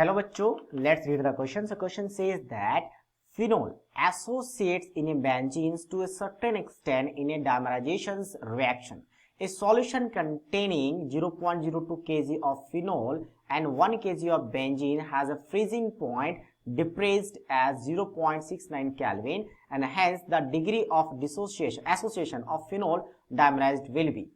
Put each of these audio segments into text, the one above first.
Hello बच्चों, let's read the question. So question says that phenol associates in a benzenes to a certain extent in a dimerization reaction. A solution containing 0.02 kg of phenol and 1 kg of benzene has a freezing point depressed as 0.69 Kelvin and hence the degree of association of phenol dimerized will be.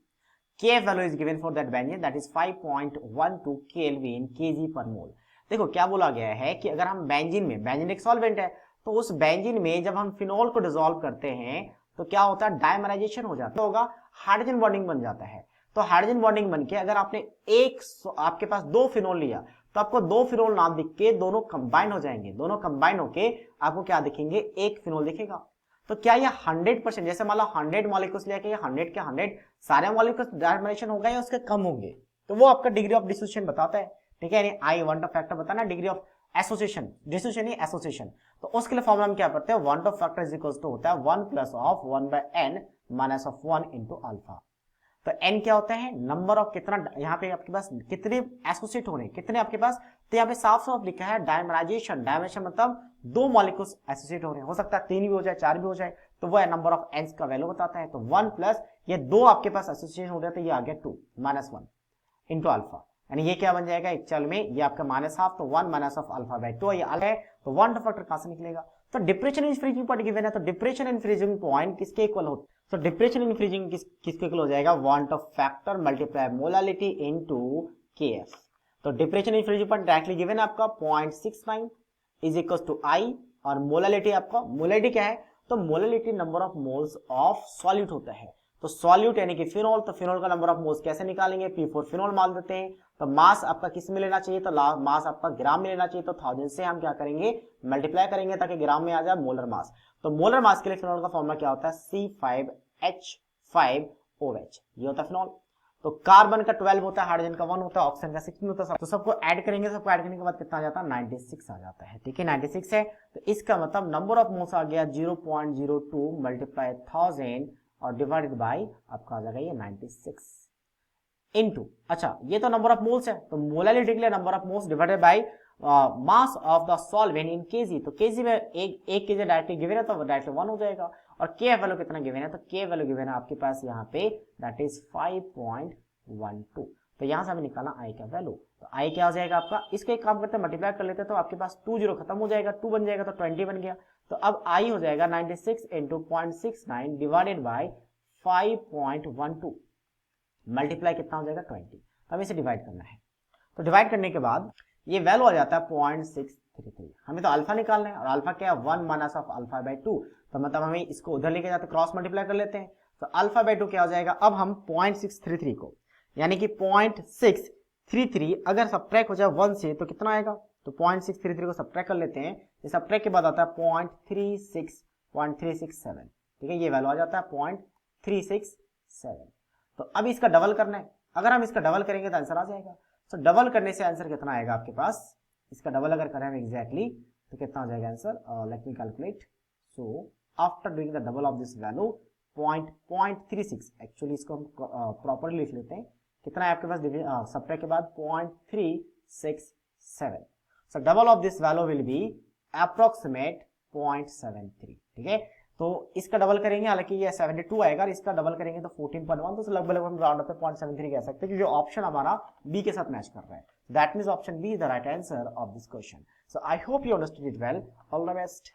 Kf value is given for that benzene, that is 5.12 Kelvin kg per mole. देखो क्या बोला गया है कि अगर हम benzene एक solvent है, तो उस बेंजीन में जब हम फिनोल को डिसॉल्व करते हैं तो क्या होता है, डायमराइजेशन हो जाता होगा, हाइड्रोजन बॉन्डिंग बन जाता है। तो हाइड्रोजन बॉन्डिंग बन के अगर आपने आपके पास 2 फिनोल लिया तो आपको 2 फिनोल ना दिख के दोनों कंबाइन हो जाएंगे, दोनों कंबाइन होके आपको क्या दिखेंगे, एक फिनोल दिखेगा। तो क्या ये 100%, जैसे मान लो 100 मॉलिक्यूल्स लेके 100 के 100 सारे मॉलिक्यूल्स डायमराइजेशन होगा या उसके कम होंगे, तो वो आपका डिग्री ऑफ डिसोसिएशन बताता है। ठीक है, यानी आई वांट ऑफ फैक्टर बताना, degree of association, dissociation he association. तो उसके लिए फॉर्मूला हम क्या पढ़ते हैं, want of factor is equals to होता है 1 plus of 1 by n minus of 1 into alpha. तो n क्या होता है, नंबर ऑफ कितना, यहाँ पे आपके पास कितने एसोसिएट हो रहे हैं, कितने आपके पास, तो यहाँ पे साफ साफ लिखा है डायमराइजेशन। डायमराइजेशन मतलब 2 मॉलिक्यूल्स एसोसिएट हो रहे हैं, हो सकता है 3 भी हो जाए, 4 भी हो जाए, तो वो है नंबर ऑफ एन का वैल्यू बताता है। तो 1 प्लस ये 2 आपके पास एसोसिएशन हो रहे हैं, तो ये आ गया 2 माइनस 1 इंटू अल्फा, यानी ये क्या बन जाएगा एक्चुअल में, ये आपका माइनस हाफ, तो 1 माइनस ऑफ अल्फा बाय 2 ये अल्फा है, तो 1 फैक्टर कहां से निकलेगा। तो depression in freezing point given है, तो डिप्रेशन इन फ्रीजिंग पॉइंट किसके इक्वल होता है, तो डिप्रेशन इन फ्रीजिंग किसके इक्वल हो जाएगा, van't of factor multiply molality into KF. तो depression in freezing point directly given है आपका 0.69 इज इक्वल टू आई, और मोलालिटी आपका, मोलालिटी क्या है, तो molality number of moles of solute होता है। तो सॉल्यूट यानी कि फिनोल, तो फिनोल का नंबर ऑफ मोल्स कैसे निकालेंगे, P4 फिनोल मान देते हैं। तो मास आपका किस में लेना चाहिए, तो मास आपका ग्राम में लेना चाहिए, तो 1000 से हम क्या करेंगे, मल्टीप्लाई करेंगे ताकि ग्राम में आ जाए मोलर मास। तो मोलर मास के लिए फिनोल का फॉर्मूला क्या होता है, C5H5OH, ये होता है फिनोल। तो कार्बन का 12 होता है, हाइड्रोजन का 1 होता है, ऑक्सीजन का 16 होता है। तो सबको ऐड करेंगे, सबको ऐड करने के बाद कितना आ जाता है, 96 आ जाता है। ठीक है, 96 है, तो इसका मतलब नंबर ऑफ मोल्स आ गया 0.02 मल्टीप्लाई 1000 और डिवाइडेड बाय आपका आ जाएगा ये 96 इनटू, अच्छा ये तो नंबर ऑफ मोल्स है, तो मोलालिटी के लिए number of moles divided by mass of the solvent in KG. तो केजी में एक केजी डायरेक्टली गिवन है, तो डायरेक्टली 1 हो जाएगा। और के वैल्यू कितना गिवन है, तो के वैल्यू गिवन है आपके पास यहाँ पे, दैट इज 5.12। तो यहां से हमें निकालना आई का वैल्यू, तो आई क्या हो जाएगा आपका, इसको एक काम करते हैं मल्टीप्लाई कर लेते हैं, तो आपके पास 2 0 खत्म हो जाएगा, 2 बन जाएगा, तो 20 बन गया। तो अब आई हो जाएगा 96 इंटू 0.69 डिवाइडेड बाई 5.12 मल्टीप्लाई कितना हो जाएगा 20। तो हमें इसे डिवाइड करना है, तो डिवाइड करने के बाद ये वैल्यू आ जाता है 0.633। हमें तो अल्फा निकालना है, और अल्फा क्या है, 1 माइनस ऑफ अल्फा बाय 2, तो मतलब हमें इसको उधर लेके जाते क्रॉस मल्टीप्लाई कर लेते हैं। तो अल्फा बाय 2 क्या हो जाएगा, अब हम 0.633 को, यानी कि 0.633 अगर सब्ट्रैक्ट हो जाए 1 से तो कितना आएगा, तो 0.633 को सब्ट्रैक्ट कर लेते हैं, सब्ट्रैक्ट के बाद आता है 0.367। ठीक है, ये वैल्यू आ जाता है 0.367। तो अब इसका डबल करना है, अगर हम इसका डबल करेंगे तो आंसर आ जाएगा। तो डबल करने से आंसर कितना आएगा आपके पास, इसका डबल अगर करें हम एग्जैक्टली तो कितना हो जाएगा answer, let me calculate. So after doing the double of this value 0.36, actually इसको हम प्रॉपर्ली लिख लेते हैं, कितना है आपके पास सब्ट्रैक्ट के बाद 0.367। सो double of this value will be approximate 0.73। ठीक है, तो इसका डबल करेंगे, हालांकि ये 72 आएगा, इसका डबल करेंगे तो 14.1, तो लगभग हम राउंड अप पे 0.73 कह सकते हैं, क्योंकि ऑप्शन हमारा बी के साथ मैच कर रहा है। That means option B is the right answer of this question. So I hope you understood it well, all the best.